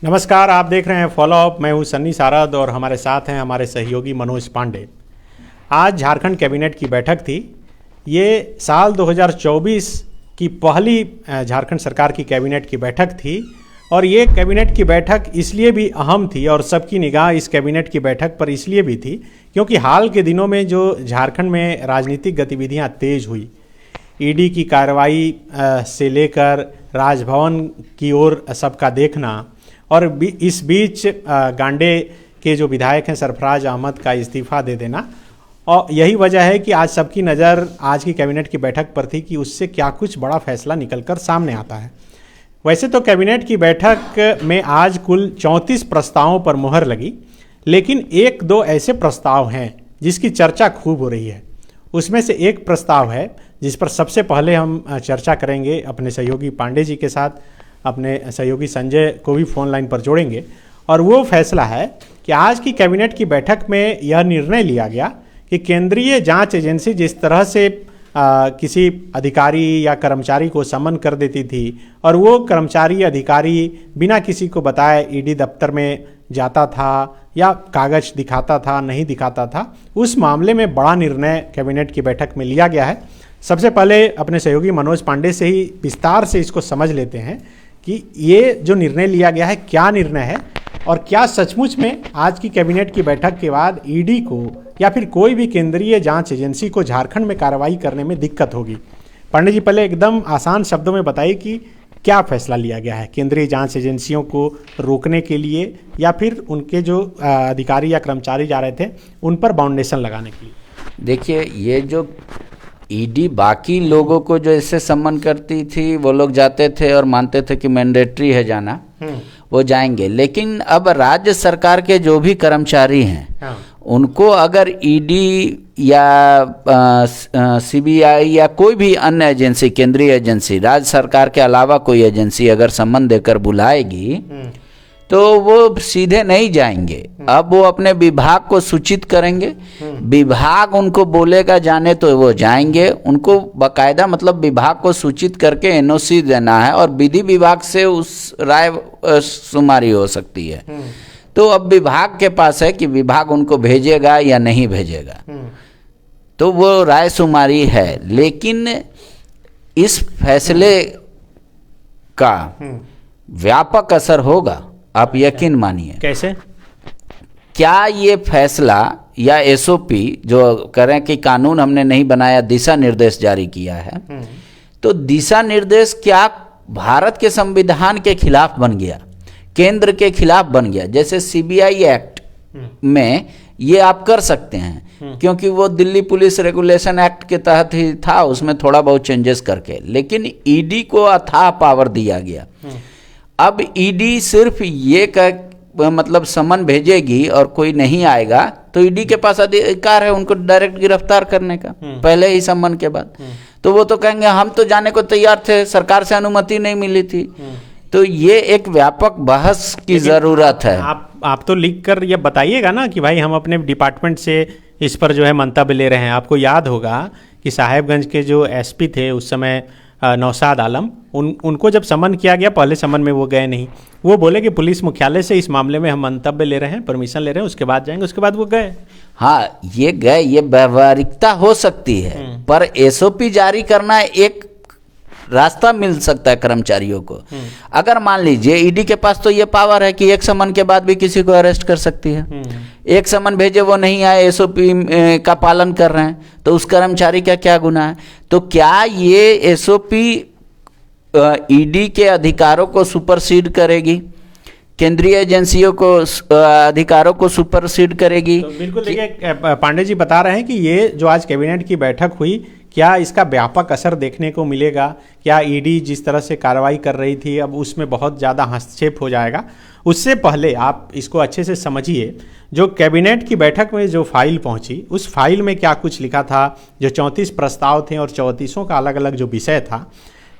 नमस्कार, आप देख रहे हैं फॉलो अप। मैं हूं सन्नी सारद और हमारे साथ हैं हमारे सहयोगी मनोज पांडे। आज झारखंड कैबिनेट की बैठक थी। ये साल 2024 की पहली झारखंड सरकार की कैबिनेट की बैठक थी और ये कैबिनेट की बैठक इसलिए भी अहम थी और सबकी निगाह इस कैबिनेट की बैठक पर इसलिए भी थी क्योंकि हाल के दिनों में जो झारखंड में राजनीतिक गतिविधियां तेज हुई, ईडी की कार्रवाई से लेकर राजभवन की ओर सबका देखना और इस बीच गांडे के जो विधायक हैं सरफराज अहमद का इस्तीफा दे देना, और यही वजह है कि आज सबकी नज़र आज की कैबिनेट की बैठक पर थी कि उससे क्या कुछ बड़ा फैसला निकलकर सामने आता है। वैसे तो कैबिनेट की बैठक में आज कुल 34 प्रस्तावों पर मुहर लगी, लेकिन एक दो ऐसे प्रस्ताव हैं जिसकी चर्चा खूब हो रही है। उसमें से एक प्रस्ताव है जिस पर सबसे पहले हम चर्चा करेंगे, अपने सहयोगी पांडे जी के साथ अपने सहयोगी संजय को भी फ़ोन लाइन पर जोड़ेंगे। और वो फैसला है कि आज की कैबिनेट की बैठक में यह निर्णय लिया गया कि केंद्रीय जांच एजेंसी जिस तरह से किसी अधिकारी या कर्मचारी को समन कर देती थी और वो कर्मचारी अधिकारी बिना किसी को बताए ईडी दफ्तर में जाता था या कागज दिखाता था, नहीं दिखाता था, उस मामले में बड़ा निर्णय कैबिनेट की बैठक में लिया गया है। सबसे पहले अपने सहयोगी मनोज पांडे से ही विस्तार से इसको समझ लेते हैं कि ये जो निर्णय लिया गया है क्या निर्णय है और क्या सचमुच में आज की कैबिनेट की बैठक के बाद ईडी को या फिर कोई भी केंद्रीय जांच एजेंसी को झारखंड में कार्रवाई करने में दिक्कत होगी। पांडे जी, पहले एकदम आसान शब्दों में बताइए कि क्या फैसला लिया गया है केंद्रीय जांच एजेंसियों को रोकने के लिए या फिर उनके जो अधिकारी या कर्मचारी जा रहे थे उन पर बाउंडेशन लगाने के लिए। देखिए, ये जो ईडी बाकी लोगों को जो ऐसे सम्मन करती थी, वो लोग जाते थे और मानते थे कि मैंडेटरी है जाना, वो जाएंगे। लेकिन अब राज्य सरकार के जो भी कर्मचारी हैं, उनको अगर ईडी या सीबीआई या कोई भी अन्य एजेंसी, केंद्रीय एजेंसी, राज्य सरकार के अलावा कोई एजेंसी अगर सम्मन देकर बुलाएगी तो वो सीधे नहीं जाएंगे। अब वो अपने विभाग को सूचित करेंगे, विभाग उनको बोलेगा जाने तो वो जाएंगे। उनको बाकायदा मतलब विभाग को सूचित करके एनओसी देना है और विधि विभाग से उस राय शुमारी हो सकती है। तो अब विभाग के पास है कि विभाग उनको भेजेगा या नहीं भेजेगा, तो वो राय शुमारी है। लेकिन इस फैसले का व्यापक असर होगा, आप यकीन मानिए। कैसे? क्या ये फैसला या एसओपी जो करें कि कानून हमने नहीं बनाया, दिशा निर्देश जारी किया है, तो दिशा निर्देश क्या भारत के संविधान के खिलाफ बन गया, केंद्र के खिलाफ बन गया? जैसे सीबीआई एक्ट में ये आप कर सकते हैं क्योंकि वो दिल्ली पुलिस रेगुलेशन एक्ट के तहत ही था, उसमें थोड़ा बहुत चेंजेस करके, लेकिन ईडी को अथाह पावर दिया गया। अब ईडी सिर्फ ये मतलब समन भेजेगी और कोई नहीं आएगा तो ईडी के पास अधिकार है उनको डायरेक्ट गिरफ्तार करने का, पहले ही समन के बाद। तो वो तो कहेंगे हम तो जाने को तैयार थे, सरकार से अनुमति नहीं मिली थी। तो ये एक व्यापक बहस की जरूरत है। आप तो लिख कर ये बताइएगा ना कि भाई हम अपने डिपार्टमेंट से इस पर जो है मंतव्य ले रहे हैं। आपको याद होगा कि साहेबगंज के जो एसपी थे उस समय नौशाद आलम, उनको जब समन किया गया, पहले समन में वो गए नहीं, वो बोले कि पुलिस मुख्यालय से इस मामले में हम मंतव्य ले रहे हैं, परमिशन ले रहे हैं, उसके बाद जाएंगे। उसके बाद वो गए। हाँ, ये गए, ये व्यवहारिकता हो सकती है, पर एसओपी जारी करना एक रास्ता मिल सकता है कर्मचारियों को। अगर मान लीजिए ईडी के पास तो ये पावर है कि एक समन के बाद भी किसी को अरेस्ट कर सकती है। एक समन भेजे, वो नहीं आए, एसओपी का पालन कर रहे हैं, तो उस कर्मचारी का क्या गुनाह है? तो क्या ये एसओपी ईडी के अधिकारों को सुपरसीड करेगी, केंद्रीय एजेंसियों को अधिकारों को सुपरसीड करेगी? तो बिल्कुल, देखिए पांडे जी बता रहे हैं कि ये जो आज कैबिनेट की बैठक हुई, क्या इसका व्यापक असर देखने को मिलेगा? क्या ईडी जिस तरह से कार्रवाई कर रही थी अब उसमें बहुत ज़्यादा हस्तक्षेप हो जाएगा? उससे पहले आप इसको अच्छे से समझिए। जो कैबिनेट की बैठक में जो फाइल पहुंची, उस फाइल में क्या कुछ लिखा था। जो 34 प्रस्ताव थे और 34 का अलग अलग जो विषय था,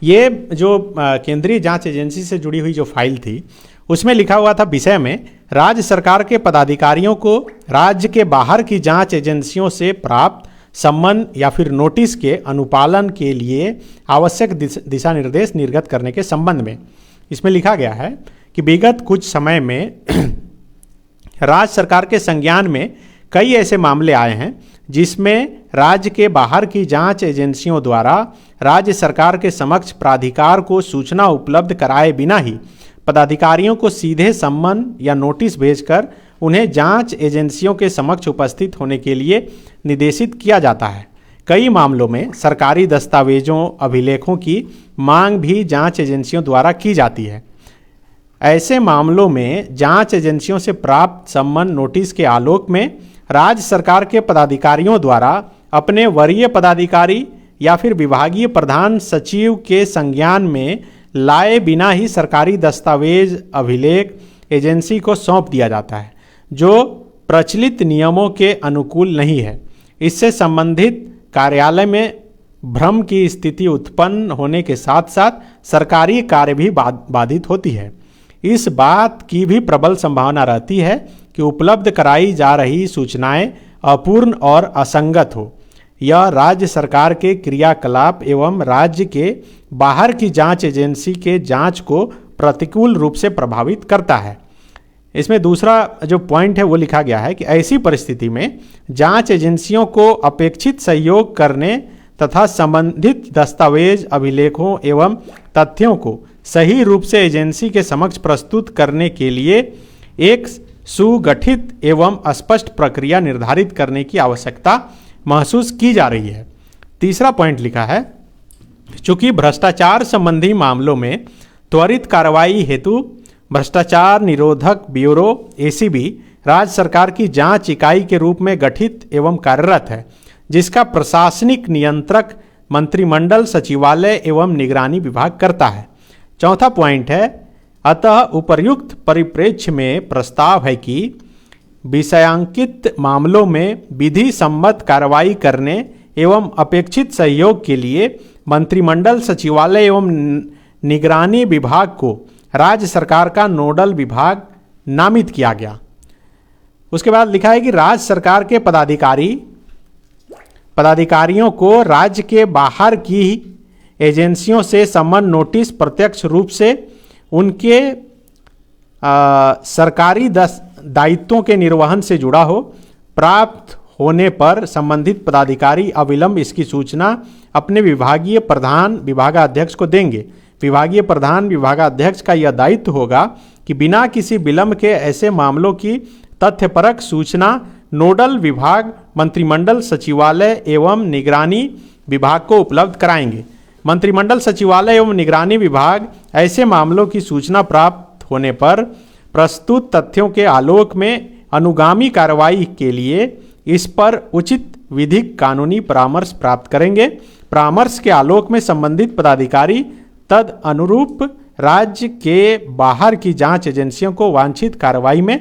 ये जो केंद्रीय जांच एजेंसी से जुड़ी हुई जो फाइल थी उसमें लिखा हुआ था विषय में, राज्य सरकार के पदाधिकारियों को राज्य के बाहर की जांच एजेंसियों से प्राप्त सम्मन या फिर नोटिस के अनुपालन के लिए आवश्यक दिशा निर्देश निर्गत करने के संबंध में। इसमें लिखा गया है कि विगत कुछ समय में राज्य सरकार के संज्ञान में कई ऐसे मामले आए हैं जिसमें राज्य के बाहर की जांच एजेंसियों द्वारा राज्य सरकार के समक्ष प्राधिकार को सूचना उपलब्ध कराए बिना ही पदाधिकारियों को सीधे सम्मन या नोटिस भेजकर उन्हें जांच एजेंसियों के समक्ष उपस्थित होने के लिए निर्देशित किया जाता है। कई मामलों में सरकारी दस्तावेजों अभिलेखों की मांग भी जांच एजेंसियों द्वारा की जाती है। ऐसे मामलों में जांच एजेंसियों से प्राप्त सम्मन नोटिस के आलोक में राज्य सरकार के पदाधिकारियों द्वारा अपने वरीय पदाधिकारी या फिर विभागीय प्रधान सचिव के संज्ञान में लाए बिना ही सरकारी दस्तावेज अभिलेख एजेंसी को सौंप दिया जाता है, जो प्रचलित नियमों के अनुकूल नहीं है। इससे संबंधित कार्यालय में भ्रम की स्थिति उत्पन्न होने के साथ साथ सरकारी कार्य भी बाधित होती है। इस बात की भी प्रबल संभावना रहती है कि उपलब्ध कराई जा रही सूचनाएं अपूर्ण और असंगत हो। यह राज्य सरकार के क्रियाकलाप एवं राज्य के बाहर की जांच एजेंसी के जांच को प्रतिकूल रूप से प्रभावित करता है। इसमें दूसरा जो पॉइंट है वो लिखा गया है कि ऐसी परिस्थिति में जांच एजेंसियों को अपेक्षित सहयोग करने तथा संबंधित दस्तावेज अभिलेखों एवं तथ्यों को सही रूप से एजेंसी के समक्ष प्रस्तुत करने के लिए एक सुगठित एवं स्पष्ट प्रक्रिया निर्धारित करने की आवश्यकता महसूस की जा रही है। तीसरा पॉइंट लिखा है, चूंकि भ्रष्टाचार संबंधी मामलों में त्वरित कार्रवाई हेतु भ्रष्टाचार निरोधक ब्यूरो एसीबी राज्य सरकार की जांच इकाई के रूप में गठित एवं कार्यरत है, जिसका प्रशासनिक नियंत्रक मंत्रिमंडल सचिवालय एवं निगरानी विभाग करता है। चौथा पॉइंट है, अतः उपर्युक्त परिप्रेक्ष्य में प्रस्ताव है कि विषयांकित मामलों में विधि सम्मत कार्रवाई करने एवं अपेक्षित सहयोग के लिए मंत्रिमंडल सचिवालय एवं निगरानी विभाग को राज्य सरकार का नोडल विभाग नामित किया गया। उसके बाद लिखा है कि राज्य सरकार के पदाधिकारियों को राज्य के बाहर की एजेंसियों से सम्मन नोटिस प्रत्यक्ष रूप से उनके सरकारी दायित्वों के निर्वहन से जुड़ा हो प्राप्त होने पर संबंधित पदाधिकारी अविलंब इसकी सूचना अपने विभागीय प्रधान विभागाध्यक्ष को देंगे। विभागीय प्रधान विभागाध्यक्ष का यह दायित्व होगा कि बिना किसी विलंब के ऐसे मामलों की तथ्यपरक सूचना नोडल विभाग मंत्रिमंडल सचिवालय एवं निगरानी विभाग को उपलब्ध कराएंगे। मंत्रिमंडल सचिवालय एवं निगरानी विभाग ऐसे मामलों की सूचना प्राप्त होने पर प्रस्तुत तथ्यों के आलोक में अनुगामी कार्रवाई के लिए इस पर उचित विधिक कानूनी परामर्श प्राप्त करेंगे। परामर्श के आलोक में संबंधित पदाधिकारी तद अनुरूप राज्य के बाहर की जांच एजेंसियों को वांछित कार्रवाई में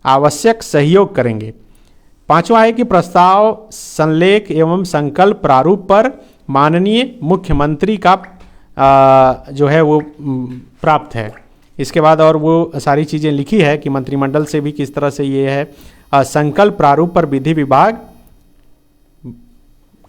आवश्यक सहयोग करेंगे। पांचवा है कि प्रस्ताव संलेख एवं संकल्प प्रारूप पर माननीय मुख्यमंत्री का जो है वो प्राप्त है। इसके बाद और वो सारी चीज़ें लिखी है कि मंत्रिमंडल से भी किस तरह से ये है संकल्प प्रारूप पर विधि विभाग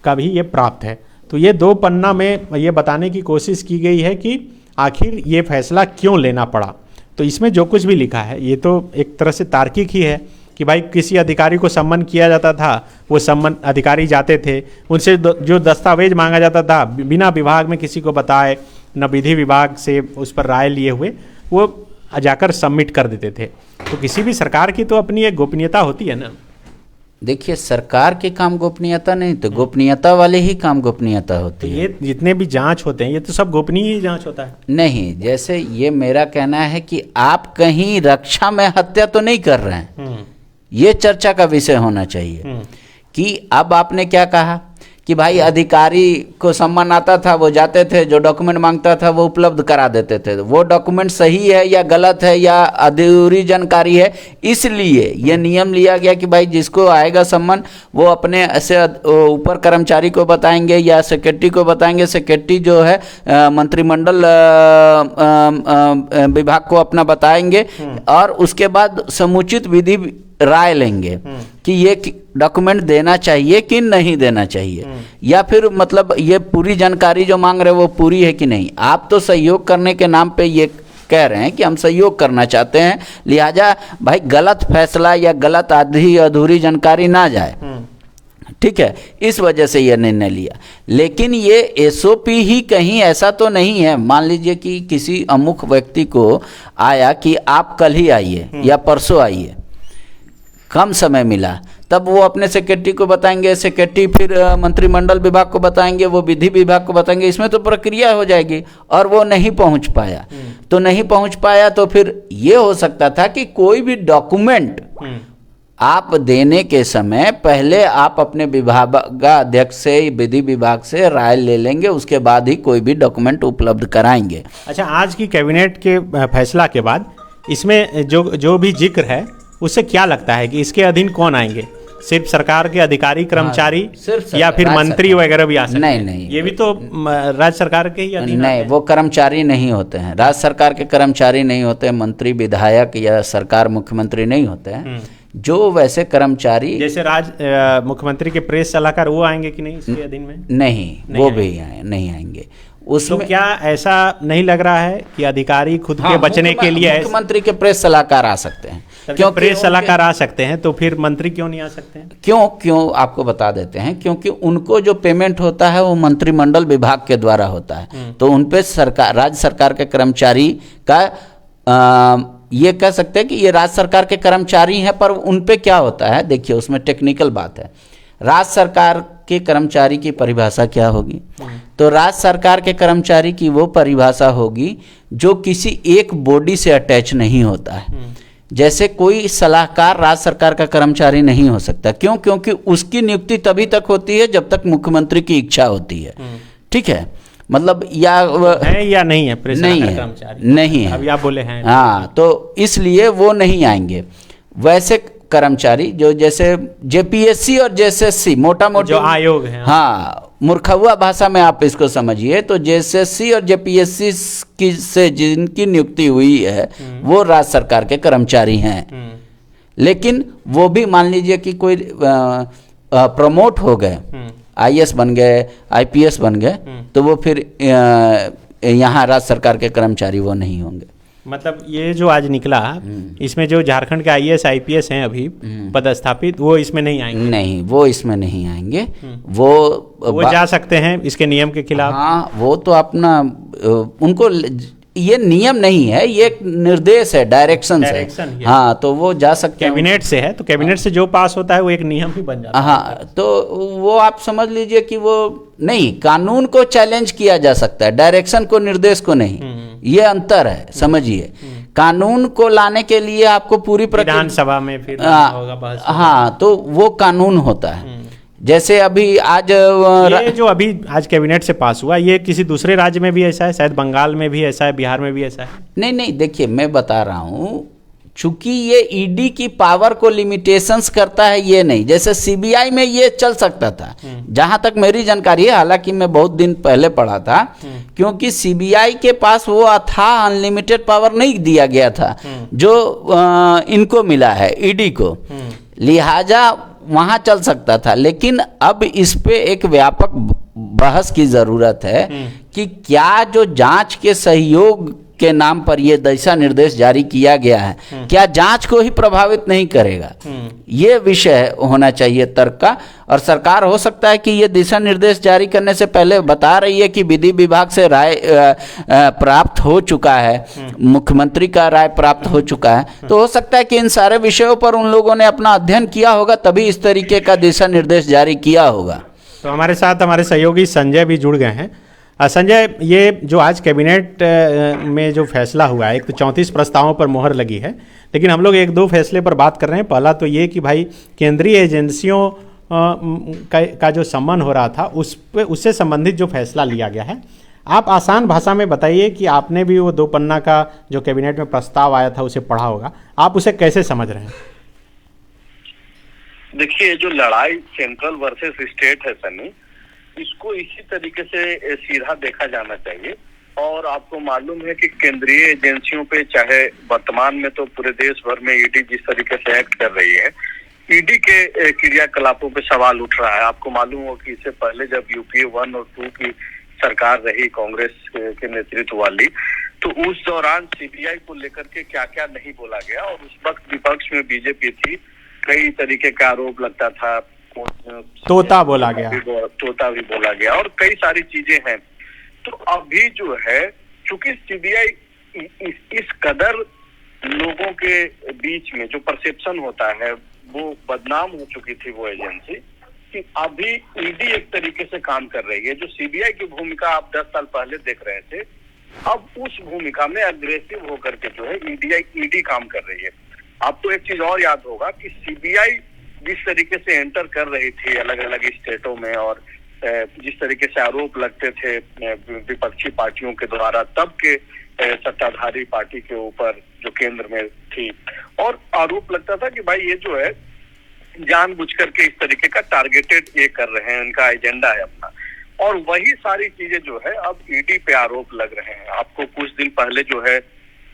का भी ये प्राप्त है। तो ये 2 पन्ना में ये बताने की कोशिश की गई है कि आखिर ये फैसला क्यों लेना पड़ा। तो इसमें जो कुछ भी लिखा है ये तो एक तरह से तार्किक ही है कि भाई किसी अधिकारी को सम्मन किया जाता था, वो सम्मन अधिकारी जाते थे, उनसे जो दस्तावेज मांगा जाता था बिना विभाग में किसी को बताए न विधि विभाग से उस पर राय लिए हुए वो जाकर सबमिट कर देते थे। तो किसी भी सरकार की तो अपनी एक गोपनीयता होती है ना। देखिए, सरकार के काम गोपनीयता नहीं, तो गोपनीयता वाले ही काम गोपनीयता होती है। ये जितने भी जांच होते हैं ये तो सब गोपनीय ही जांच होता है। नहीं, जैसे ये मेरा कहना है कि आप कहीं रक्षा में हत्या तो नहीं कर रहे हैं, ये चर्चा का विषय होना चाहिए कि अब आपने क्या कहा कि भाई अधिकारी को सम्मान आता था, वो जाते थे, जो डॉक्यूमेंट मांगता था वो उपलब्ध करा देते थे। वो डॉक्यूमेंट सही है या गलत है या अधूरी जानकारी है, इसलिए ये नियम लिया गया कि भाई जिसको आएगा सम्मान वो अपने ऐसे ऊपर कर्मचारी को बताएंगे या सेक्रेटरी को बताएंगे। सेक्रेटरी जो है मंत्रिमंडल विभाग को अपना बताएंगे और उसके बाद समुचित विधि राय लेंगे कि ये डॉक्यूमेंट देना चाहिए कि नहीं देना चाहिए, या फिर मतलब ये पूरी जानकारी जो मांग रहे वो पूरी है कि नहीं। आप तो सहयोग करने के नाम पे ये कह रहे हैं कि हम सहयोग करना चाहते हैं, लिहाजा भाई गलत फैसला या गलत आधी अधूरी जानकारी ना जाए, ठीक है, इस वजह से यह निर्णय लिया। लेकिन ये एसओपी ही कहीं ऐसा तो नहीं है, मान लीजिए कि किसी अमुक व्यक्ति को आया कि आप कल ही आइए या परसों आइए, कम समय मिला, तब वो अपने सेक्रेटरी को बताएंगे, सेक्रेटरी फिर मंत्रिमंडल विभाग को बताएंगे, वो विधि विभाग को बताएंगे, इसमें तो प्रक्रिया हो जाएगी, और वो नहीं पहुंच पाया तो नहीं पहुंच पाया तो फिर ये हो सकता था कि कोई भी डॉक्यूमेंट आप देने के समय पहले आप अपने विभागाध्यक्ष से, विधि विभाग से राय ले लेंगे, उसके बाद ही कोई भी डॉक्यूमेंट उपलब्ध कराएंगे। अच्छा, आज की कैबिनेट के फैसला के बाद इसमें जो भी जिक्र है उससे क्या लगता है कि इसके अधीन कौन आएंगे? सिर्फ सरकार के अधिकारी कर्मचारी या फिर मंत्री वगैरह भी आ सकते हैं? नहीं, ये भी तो राज्य सरकार के ही अधीन नहीं, वो कर्मचारी नहीं होते हैं, राज्य सरकार के कर्मचारी नहीं होते हैं, मंत्री विधायक या सरकार मुख्यमंत्री नहीं होते हैं। जो वैसे कर्मचारी जैसे मुख्यमंत्री के प्रेस सलाहकार वो आएंगे कि नहीं इसके अधीन में? नहीं, वो भी नहीं आएंगे उसमें। तो क्या ऐसा नहीं लग रहा है कि अधिकारी खुद के बचने के लिए मुख्यमंत्री के प्रेस सलाहकार आ सकते हैं? क्यों प्रेस सलाहकार आ सकते हैं तो फिर मंत्री क्यों नहीं आ सकते हैं? क्यों आपको बता देते हैं, क्योंकि उनको जो पेमेंट होता है वो मंत्रिमंडल विभाग के द्वारा होता है, तो उन पे सरकार, राज्य सरकार के कर्मचारी का ये कह सकते हैं कि ये राज्य सरकार के कर्मचारी हैं, पर उन पे क्या होता है, देखिए उसमें टेक्निकल बात है। राज्य सरकार के कर्मचारी की परिभाषा क्या होगी? तो राज्य सरकार के कर्मचारी की वो परिभाषा होगी जो किसी एक बॉडी से अटैच नहीं होता है। जैसे कोई सलाहकार राज्य सरकार का कर्मचारी नहीं हो सकता, क्यों? क्योंकि उसकी नियुक्ति तभी तक होती है जब तक मुख्यमंत्री की इच्छा होती है, ठीक है, मतलब या है या नहीं है प्रेस नहीं है, कर्मचारी नहीं है, अभी आप बोले हैं, हाँ, तो इसलिए वो नहीं आएंगे। वैसे कर्मचारी जो जैसे जेपीएससी और जेएसएससी मोटा मोटा जो आयोग है, हाँ, मूर्खुआ भाषा में आप इसको समझिए, तो जेएसएससी और जेपीएससी की से जिनकी नियुक्ति हुई है वो राज्य सरकार के कर्मचारी हैं। लेकिन वो भी मान लीजिए कि कोई प्रमोट हो गए, आईएएस बन गए, आईपीएस बन गए, तो वो फिर यहाँ राज्य सरकार के कर्मचारी वो नहीं होंगे। मतलब ये जो आज निकला इसमें जो झारखंड के आईएएस आईपीएस हैं अभी पदस्थापित, वो इसमें नहीं आएंगे? नहीं, वो इसमें नहीं आएंगे। वो जा सकते हैं इसके नियम के खिलाफ? हाँ, वो तो अपना उनको, ये नियम नहीं है, ये एक निर्देश है, डायरेक्शन है। हाँ, तो वो जा सकते हैं, कैबिनेट से है, तो कैबिनेट से जो पास होता है वो एक नियम ही बन जाता है। हाँ, तो वो आप समझ लीजिए कि वो नहीं, कानून को चैलेंज किया जा सकता है, डायरेक्शन को, निर्देश को नहीं। ये अंतर है, समझिए। कानून को लाने के लिए आपको पूरी विधानसभा में फिर होगा बहस। हाँ, तो वो कानून होता है। जैसे अभी आज ये जो अभी आज कैबिनेट से पास हुआ, ये किसी दूसरे राज्य में भी ऐसा है? शायद बंगाल में भी ऐसा है, बिहार में भी ऐसा है? नहीं, देखिए मैं बता रहा हूँ, चूंकि ये ईडी की पावर को लिमिटेशंस करता है, ये नहीं। जैसे सीबीआई में ये चल सकता था, जहां तक मेरी जानकारी है, हालांकि मैं बहुत दिन पहले पढ़ा था, क्योंकि सीबीआई के पास वो अथाह अनलिमिटेड पावर नहीं दिया गया था जो इनको मिला है, ईडी को, लिहाजा वहां चल सकता था। लेकिन अब इस पे एक व्यापक बहस की जरूरत है कि क्या जो जांच के सहयोग के नाम पर ये दिशा निर्देश जारी किया गया है, क्या जांच को ही प्रभावित नहीं करेगा? ये विषय होना चाहिए तर्क का। और सरकार हो सकता है कि ये दिशा निर्देश जारी करने से पहले बता रही है कि विधि विभाग से राय प्राप्त हो चुका है, मुख्यमंत्री का राय प्राप्त हो चुका है, तो हो सकता है कि इन सारे विषयों पर उन लोगों ने अपना अध्ययन किया होगा, तभी इस तरीके का दिशा निर्देश जारी किया होगा। तो हमारे साथ हमारे सहयोगी संजय भी जुड़ गए हैं। संजय, ये जो आज कैबिनेट में जो फैसला हुआ है, एक तो 34 प्रस्तावों पर मोहर लगी है, लेकिन हम लोग एक दो फैसले पर बात कर रहे हैं। पहला तो ये कि भाई केंद्रीय एजेंसियों का जो सम्मान हो रहा था उससे संबंधित जो फैसला लिया गया है, आप आसान भाषा में बताइए कि आपने भी वो 2 पन्ना का जो कैबिनेट में प्रस्ताव आया था उसे पढ़ा होगा, आप उसे कैसे समझ रहे हैं? देखिए, जो लड़ाई सेंट्रल वर्सेस स्टेट है सनी, इसको इसी तरीके से सीधा देखा जाना चाहिए। और आपको मालूम है कि केंद्रीय एजेंसियों पे, चाहे वर्तमान में तो पूरे देश भर में ईडी जिस तरीके से एक्ट कर रही है, ईडी के क्रियाकलापों पे सवाल उठ रहा है। आपको मालूम हो कि इससे पहले जब यूपीए 1 और 2 की सरकार रही कांग्रेस के नेतृत्व वाली, तो उस दौरान सीबीआई को लेकर के क्या क्या नहीं बोला गया, और उस वक्त विपक्ष में बीजेपी थी, कई तरीके का आरोप लगता था, तोता बोला गया, तोता भी बोला गया, और कई सारी चीजें हैं। तो अभी जो है, चूंकि सीबीआई इस कदर लोगों के बीच में जो परसेप्शन होता है वो बदनाम हो चुकी थी वो एजेंसी, कि अभी ईडी एक तरीके से काम कर रही है। जो सीबीआई की भूमिका आप 10 साल पहले देख रहे थे, अब उस भूमिका में अग्रेसिव होकर के जो है ईडी काम कर रही है। आपको एक चीज और याद होगा कि सीबीआई जिस तरीके से एंटर कर रही थी अलग अलग स्टेटों में, और जिस तरीके से आरोप लगते थे विपक्षी पार्टियों के द्वारा तब के सत्ताधारी पार्टी के ऊपर जो केंद्र में थी, और आरोप लगता था कि भाई ये जो है जानबूझ करके इस तरीके का टारगेटेड ये कर रहे हैं, इनका एजेंडा है अपना, और वही सारी चीजें जो है अब ईडी पे आरोप लग रहे हैं। आपको कुछ दिन पहले जो है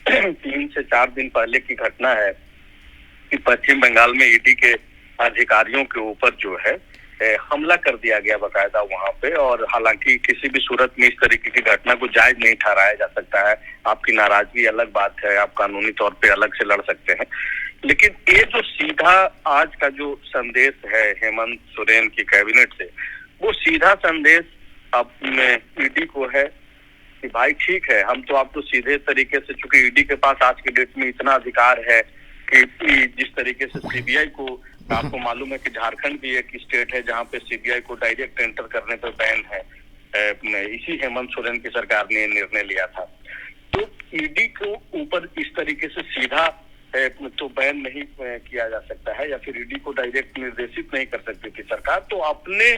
3 से 4 दिन पहले की घटना है कि पश्चिम बंगाल में ईडी के अधिकारियों के ऊपर जो है हमला कर दिया गया बकायदा वहां पे, और हालांकि किसी भी सूरत में इस तरीके की घटना को जायज नहीं ठहराया जा सकता है। आपकी नाराजगी अलग बात है, आप कानूनी तौर पे अलग से लड़ सकते हैं, लेकिन ये जो सीधा आज का जो संदेश है हेमंत सोरेन की कैबिनेट से, वो सीधा संदेश अब ईडी को है कि भाई ठीक है, हम तो आपको सीधे तरीके से, चूंकि ईडी के पास आज के डेट में इतना अधिकार है कि जिस तरीके से सीबीआई को, आपको मालूम है कि झारखंड भी एक स्टेट है जहां पे सीबीआई को डायरेक्ट एंटर करने पर बैन है, इसी हेमंत सोरेन की सरकार ने निर्णय लिया था। तो ईडी को ऊपर इस तरीके से सीधा तो बैन नहीं किया जा सकता है, या फिर ईडी को डायरेक्ट निर्देशित नहीं कर सकती थी सरकार। तो अपने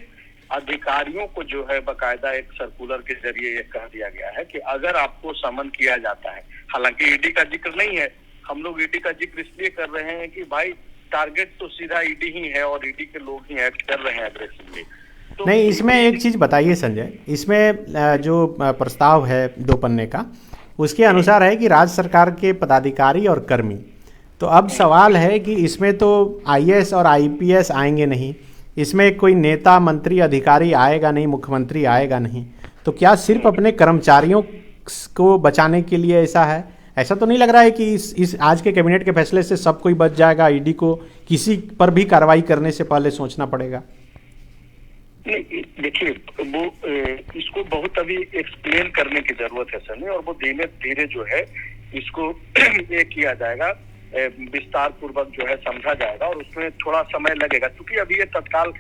अधिकारियों को जो है बकायदा एक सर्कुलर के जरिए ये कह दिया गया है कि अगर आपको समन किया जाता है, हालांकि ईडी का जिक्र नहीं है, हम लोग ईडी का जिक्र इसलिए कर रहे हैं कि भाई टारगेट तो सीधा ईडी ही है और ईडी के लोग ही एक्ट कर रहे हैं अग्रेसिवली। तो नहीं, इसमें एक चीज़ बताइए संजय, इसमें जो प्रस्ताव है 2 पन्ने का, उसके अनुसार है कि राज्य सरकार के पदाधिकारी और कर्मी, तो अब सवाल है कि इसमें तो आईएएस और आईपीएस आएंगे नहीं, इसमें कोई नेता मंत्री अधिकारी आएगा नहीं, मुख्यमंत्री आएगा नहीं, तो क्या सिर्फ अपने कर्मचारियों को बचाने के लिए ऐसा है? ऐसा तो नहीं लग रहा है कि इस आज के कैबिनेट के फैसले से सब कोई बच जाएगा, ईडी को किसी पर भी कार्रवाई करने से पहले सोचना पड़ेगा? नहीं, देखिए वो इसको बहुत अभी एक्सप्लेन करने की जरूरत है सर, और वो धीरे धीरे जो है इसको ये किया जाएगा, विस्तार पूर्वक जो है समझा जाएगा, और उसमें थोड़ा समय लगेगा, क्योंकि अभी ये तत्काल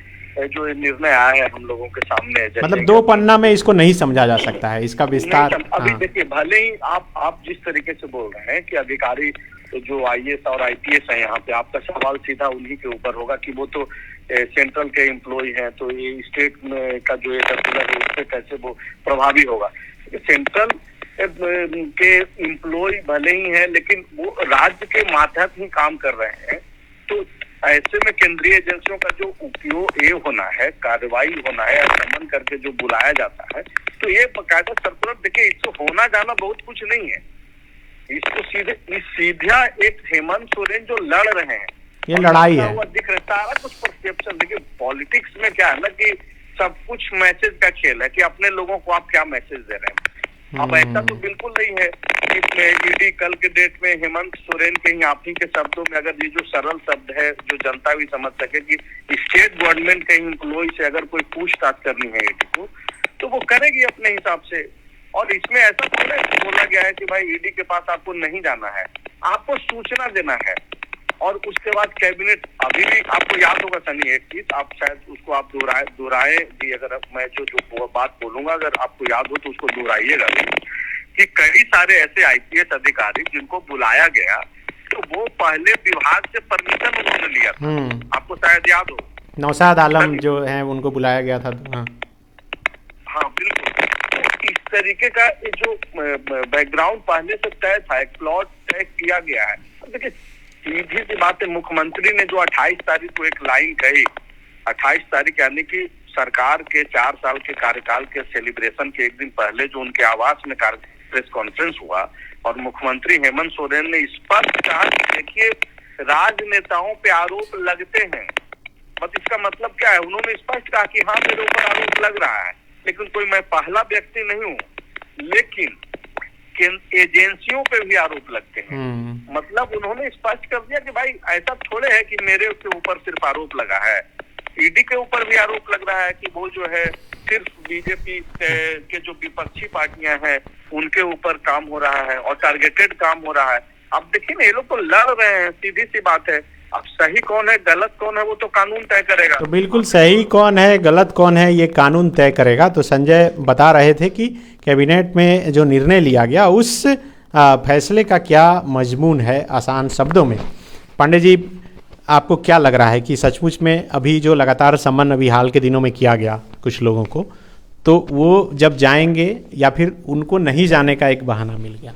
जो निर्णय आया है हम लोगों के सामने, मतलब 2 पन्ना में इसको नहीं समझा जा सकता है, इसका विस्तार। अभी देखिए, भले ही आप जिस तरीके से बोल रहे हैं कि अधिकारी जो आईएएस और आईपीएस है, यहाँ पे आपका सवाल सीधा उन्हीं के ऊपर होगा कि वो तो सेंट्रल के एम्प्लॉय हैं, तो ये स्टेट में का जो ये सर्कुलर है उससे कैसे वो प्रभावी होगा? सेंट्रल के एम्प्लॉय भले ही है, लेकिन वो राज्य के माध्यम ही काम कर रहे हैं, तो ऐसे में केंद्रीय एजेंसियों का जो उपयोग ये होना है, कार्रवाई होना है, समन करके जो बुलाया जाता है, तो ये बकायदा सर्कुलर, देखिए इससे होना जाना बहुत कुछ नहीं है, इसको सीधा एक हेमंत सोरेन जो लड़ रहे हैं, ये लड़ाई है, दिख रहा सारा कुछ परसेप्शन। देखिए पॉलिटिक्स में क्या है ना कि सब कुछ मैसेज का खेल है कि अपने लोगों को आप क्या मैसेज दे रहे हैं। अब ऐसा तो बिल्कुल नहीं है कि ईडी कल के डेट में हेमंत सोरेन के ही आप ही के शब्दों में, अगर ये जो सरल शब्द है जो जनता भी समझ सके कि स्टेट गवर्नमेंट के एम्प्लॉय से अगर कोई पूछताछ करनी है ईडी को, तो वो करेगी अपने हिसाब से। और इसमें ऐसा थोड़ा बोला गया है कि भाई ईडी के पास आपको नहीं जाना है, आपको सूचना देना है, और उसके बाद कैबिनेट, अभी भी आपको याद होगा सनी एक चीज, आप शायद उसको आप दोहराए भी, अगर मैं जो बात बोलूंगा अगर आपको याद हो तो उसको दोहराइएगा भी, कि कई सारे ऐसे आईपीएस अधिकारी जिनको बुलाया गया तो वो पहले विभाग से परमिशन उन्होंने लिया था, आपको शायद याद हो, नौशाद आलम जो है उनको बुलाया गया था। हाँ बिल्कुल, तो इस तरीके का जो बैकग्राउंड पहले से तय था, एक प्लॉट तय किया गया है। देखिए सीधी सी बात है, मुख्यमंत्री ने जो 28 तारीख को एक लाइन कही, 28 तारीख यानी कि सरकार के 4 साल के कार्यकाल के सेलिब्रेशन के एक दिन पहले जो उनके आवास में प्रेस कॉन्फ्रेंस हुआ, और मुख्यमंत्री हेमंत सोरेन ने स्पष्ट कहा कि देखिए राजनेताओं पे आरोप लगते हैं, बस इसका मतलब क्या है, उन्होंने स्पष्ट कहा कि हाँ मेरे ऊपर आरोप लग रहा है, लेकिन कोई मैं पहला व्यक्ति नहीं हूँ, लेकिन एजेंसियों पे भी आरोप लगते हैं। मतलब उन्होंने स्पष्ट कर दिया कि भाई ऐसा थोड़े है कि मेरे के ऊपर सिर्फ आरोप लगा है, ईडी के ऊपर भी आरोप लग रहा है कि वो जो है सिर्फ बीजेपी के जो विपक्षी पार्टियां हैं उनके ऊपर काम हो रहा है और टारगेटेड काम हो रहा है। अब देखिए ना, ये लोग तो लड़ रहे हैं, सीधी सी बात है। अब सही कौन है गलत कौन है वो तो कानून तय करेगा। तो बिल्कुल सही कौन है गलत कौन है ये कानून तय करेगा। तो संजय बता रहे थे कि कैबिनेट में जो निर्णय लिया गया उस फैसले का क्या मजमून है आसान शब्दों में। पांडे जी, आपको क्या लग रहा है कि सचमुच में अभी जो लगातार सम्मन अभी हाल के दिनों में किया गया कुछ लोगों को, तो वो जब जाएंगे या फिर उनको नहीं जाने का एक बहाना मिल गया?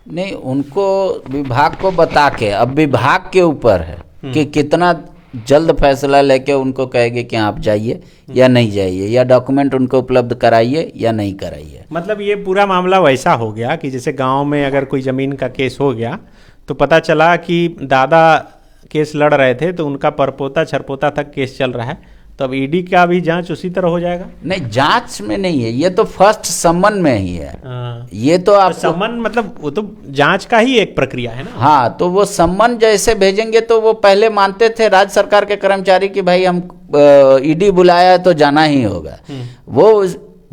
नहीं, उनको विभाग को बता के अब विभाग के ऊपर है कि कितना जल्द फैसला लेके उनको कहेंगे कि आप जाइए या नहीं जाइए, या डॉक्यूमेंट उनको उपलब्ध कराइए या नहीं कराइए। मतलब ये पूरा मामला वैसा हो गया कि जैसे गांव में अगर कोई ज़मीन का केस हो गया तो पता चला कि दादा केस लड़ रहे थे तो उनका परपोता छरपोता तक केस चल रहा है, तो अब ईडी का भी जांच उसी तरह हो जाएगा? नहीं, जांच में नहीं है, ये तो फर्स्ट सम्मन में ही है। ये तो आप सम्मन मतलब वो तो जांच का ही एक प्रक्रिया है ना। हाँ, तो वो सम्मन जैसे भेजेंगे तो वो पहले मानते थे राज्य सरकार के कर्मचारी कि भाई हम ईडी बुलाया है तो जाना ही होगा। वो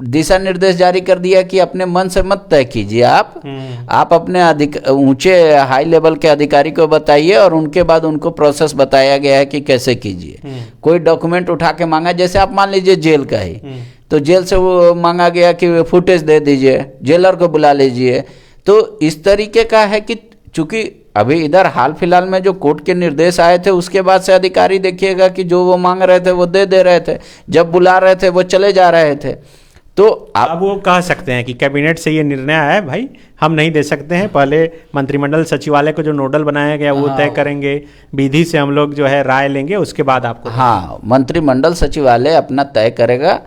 दिशा निर्देश जारी कर दिया कि अपने मन से मत तय कीजिए, आप अपने ऊंचे हाई लेवल के अधिकारी को बताइए और उनके बाद उनको प्रोसेस बताया गया है कि कैसे कीजिए। कोई डॉक्यूमेंट उठा के मांगा, जैसे आप मान लीजिए जेल का ही, तो जेल से वो मांगा गया कि फुटेज दे दीजिए, जेलर को बुला लीजिए। तो इस तरीके का है कि चूंकि अभी इधर हाल फिलहाल में जो कोर्ट के निर्देश आए थे उसके बाद से अधिकारी देखिएगा कि जो वो मांग रहे थे वो दे रहे थे, जब बुला रहे थे वो चले जा रहे थे। तो अब वो कह सकते हैं कि कैबिनेट से ये निर्णय आया है, भाई हम नहीं दे सकते हैं, पहले मंत्रिमंडल सचिवालय को जो नोडल बनाया गया वो तय करेंगे, विधि से हम लोग जो है राय लेंगे, उसके बाद आपको। हाँ, मंत्रिमंडल सचिवालय अपना तय करेगा,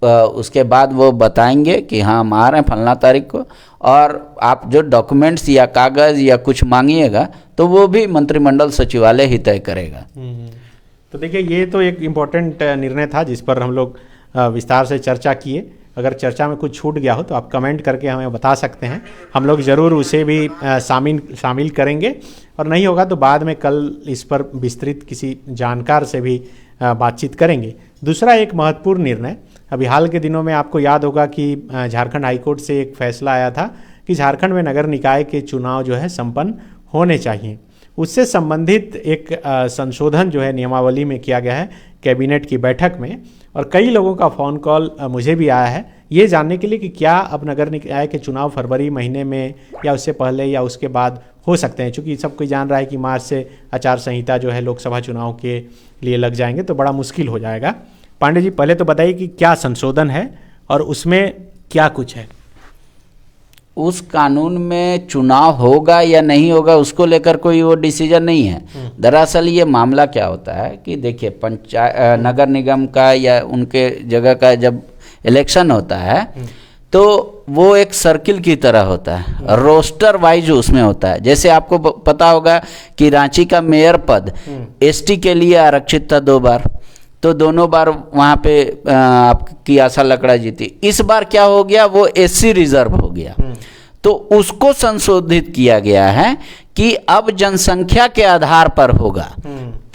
उसके बाद वो बताएंगे कि हाँ हम आ रहे हैं फलना तारीख को, और आप जो डॉक्यूमेंट्स या कागज़ या कुछ मांगिएगा तो वो भी मंत्रिमंडल सचिवालय ही तय करेगा। तो देखिए, ये तो एक इम्पोर्टेंट निर्णय था जिस पर हम लोग विस्तार से चर्चा किए। अगर चर्चा में कुछ छूट गया हो तो आप कमेंट करके हमें बता सकते हैं, हम लोग ज़रूर उसे भी शामिल करेंगे, और नहीं होगा तो बाद में कल इस पर विस्तृत किसी जानकार से भी बातचीत करेंगे। दूसरा एक महत्वपूर्ण निर्णय, अभी हाल के दिनों में आपको याद होगा कि झारखंड हाईकोर्ट से एक फैसला आया था कि झारखंड में नगर निकाय के चुनाव जो है संपन्न होने चाहिए। उससे संबंधित एक संशोधन जो है नियमावली में किया गया है कैबिनेट की बैठक में, और कई लोगों का फ़ोन कॉल मुझे भी आया है ये जानने के लिए कि क्या अब नगर निकाय के चुनाव फरवरी महीने में या उससे पहले या उसके बाद हो सकते हैं। चूँकि सब कोई जान रहा है कि मार्च से आचार संहिता जो है लोकसभा चुनाव के लिए लग जाएंगे, तो बड़ा मुश्किल हो जाएगा। पांडे जी, पहले तो बताइए कि क्या संशोधन है और उसमें क्या कुछ है? उस कानून में चुनाव होगा या नहीं होगा उसको लेकर कोई वो डिसीजन नहीं है। दरअसल ये मामला क्या होता है कि देखिए, नगर निगम का या उनके जगह का जब इलेक्शन होता है तो वो एक सर्किल की तरह होता है, रोस्टर वाइज उसमें होता है। जैसे आपको पता होगा कि रांची का मेयर पद एसटी के लिए आरक्षित था 2 बार, तो दोनों बार वहाँ पे आपकी आशा लकड़ा जीती। इस बार क्या हो गया, वो एससी रिजर्व हो गया, तो उसको संशोधित किया गया है कि अब जनसंख्या के आधार पर होगा।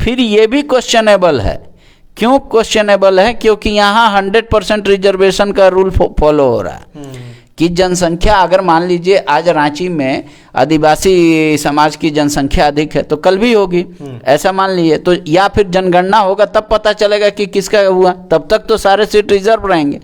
फिर ये भी क्वेश्चनेबल है। क्यों क्वेश्चनेबल है? क्योंकि यहाँ 100% रिजर्वेशन का रूल फॉलो हो रहा है कि जनसंख्या, अगर मान लीजिए आज रांची में आदिवासी समाज की जनसंख्या अधिक है तो कल भी होगी, ऐसा मान लीजिए, तो या फिर जनगणना होगा तब पता चलेगा कि किसका हुआ, तब तक तो सारे सीट रिजर्व रहेंगे।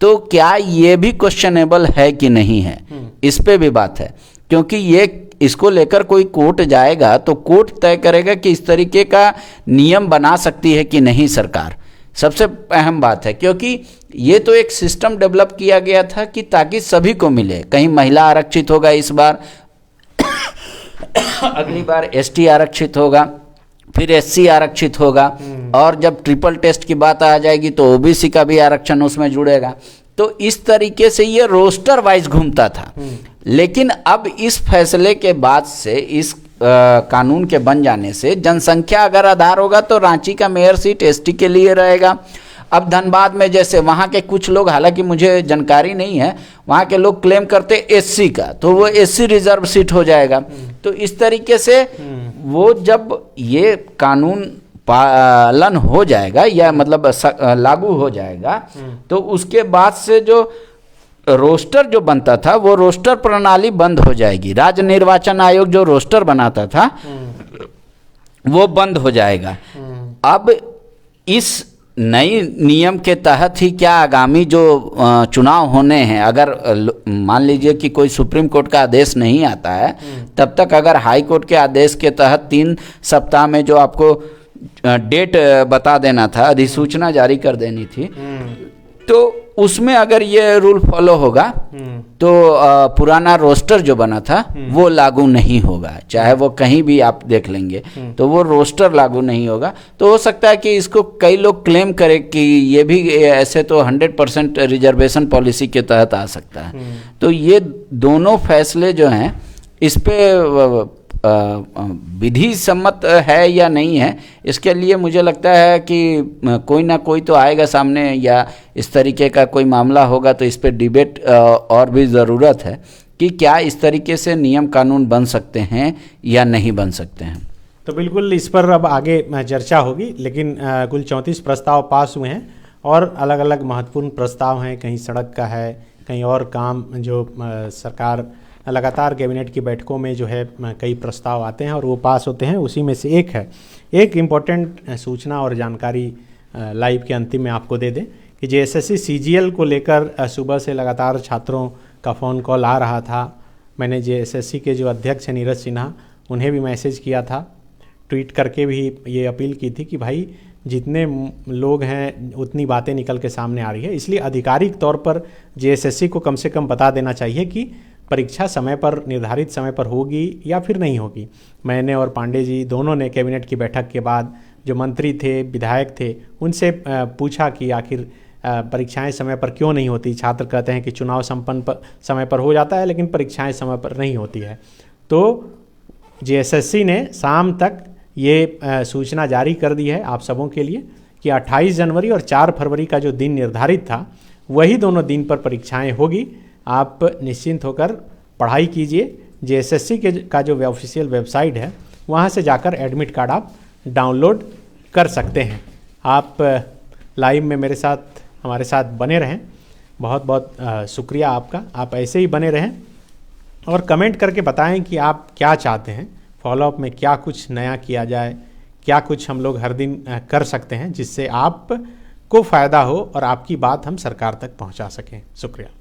तो क्या ये भी क्वेश्चनेबल है कि नहीं है, इस पे भी बात है। क्योंकि ये इसको लेकर कोई कोर्ट जाएगा तो कोर्ट तय करेगा कि इस तरीके का नियम बना सकती है कि नहीं सरकार। सबसे अहम बात है, क्योंकि ये तो एक सिस्टम डेवलप किया गया था कि ताकि सभी को मिले। कहीं महिला आरक्षित होगा इस बार, अगली बार एसटी आरक्षित होगा, फिर एससी आरक्षित होगा, और जब ट्रिपल टेस्ट की बात आ जाएगी तो ओबीसी का भी आरक्षण उसमें जुड़ेगा। तो इस तरीके से ये रोस्टर वाइज घूमता था। लेकिन अब इस फैसले के बाद से, इस कानून के बन जाने से, जनसंख्या अगर आधार होगा तो रांची का मेयर सीट एसटी के लिए रहेगा, अब धनबाद में जैसे वहाँ के कुछ लोग, हालांकि मुझे जानकारी नहीं है, वहाँ के लोग क्लेम करते एससी का, तो वो एससी रिजर्व सीट हो जाएगा। तो इस तरीके से वो जब ये कानून पालन हो जाएगा या मतलब लागू हो जाएगा, तो उसके बाद से जो रोस्टर जो बनता था वो रोस्टर प्रणाली बंद हो जाएगी। राज्य निर्वाचन आयोग जो रोस्टर बनाता था वो बंद हो जाएगा। अब इस नई नियम के तहत ही क्या आगामी जो चुनाव होने हैं, अगर मान लीजिए कि कोई सुप्रीम कोर्ट का आदेश नहीं आता है, तब तक अगर हाई कोर्ट के आदेश के तहत 3 सप्ताह में जो आपको डेट बता देना था, अधिसूचना जारी कर देनी थी, तो उसमें अगर ये रूल फॉलो होगा तो पुराना रोस्टर जो बना था वो लागू नहीं होगा। चाहे वो कहीं भी आप देख लेंगे तो वो रोस्टर लागू नहीं होगा। तो हो सकता है कि इसको कई लोग क्लेम करें कि ये भी ऐसे तो 100% रिजर्वेशन पॉलिसी के तहत आ सकता है। तो ये दोनों फैसले जो हैं इस पे विधि सम्मत है या नहीं है, इसके लिए मुझे लगता है कि कोई ना कोई तो आएगा सामने, या इस तरीके का कोई मामला होगा तो इस पे डिबेट और भी ज़रूरत है कि क्या इस तरीके से नियम कानून बन सकते हैं या नहीं बन सकते हैं। तो बिल्कुल इस पर अब आगे चर्चा होगी, लेकिन कुल 34 प्रस्ताव पास हुए हैं और अलग अलग महत्वपूर्ण प्रस्ताव हैं। कहीं सड़क का है, कहीं और काम जो सरकार लगातार कैबिनेट की बैठकों में जो है कई प्रस्ताव आते हैं और वो पास होते हैं। उसी में से एक है, एक इम्पॉर्टेंट सूचना और जानकारी लाइव के अंतिम में आपको दे दें कि जेएसएससी सीजीएल को लेकर सुबह से लगातार छात्रों का फ़ोन कॉल आ रहा था। मैंने जेएसएससी के जो अध्यक्ष हैं नीरज सिन्हा, उन्हें भी मैसेज किया था, ट्वीट करके भी ये अपील की थी कि भाई जितने लोग हैं उतनी बातें निकल के सामने आ रही है, इसलिए आधिकारिक तौर पर जेएसएससी को कम से कम बता देना चाहिए कि परीक्षा समय पर, निर्धारित समय पर होगी या फिर नहीं होगी। मैंने और पांडे जी दोनों ने कैबिनेट की बैठक के बाद जो मंत्री थे, विधायक थे, उनसे पूछा कि आखिर परीक्षाएं समय पर क्यों नहीं होती। छात्र कहते हैं कि चुनाव संपन्न समय पर हो जाता है लेकिन परीक्षाएं समय पर नहीं होती है। तो जेएसएससी ने शाम तक ये सूचना जारी कर दी है आप सबों के लिए कि 28 जनवरी और 4 फरवरी का जो दिन निर्धारित था वही दोनों दिन पर परीक्षाएं होगी। आप निश्चिंत होकर पढ़ाई कीजिए। जेएसएससी का जो ऑफिशियल वेबसाइट है वहाँ से जाकर एडमिट कार्ड आप डाउनलोड कर सकते हैं। आप लाइव में मेरे साथ, हमारे साथ बने रहें। बहुत बहुत शुक्रिया आपका। आप ऐसे ही बने रहें और कमेंट करके बताएं कि आप क्या चाहते हैं, फॉलोअप में क्या कुछ नया किया जाए, क्या कुछ हम लोग हर दिन कर सकते हैं जिससे आपको फ़ायदा हो और आपकी बात हम सरकार तक पहुंचा सकें। शुक्रिया।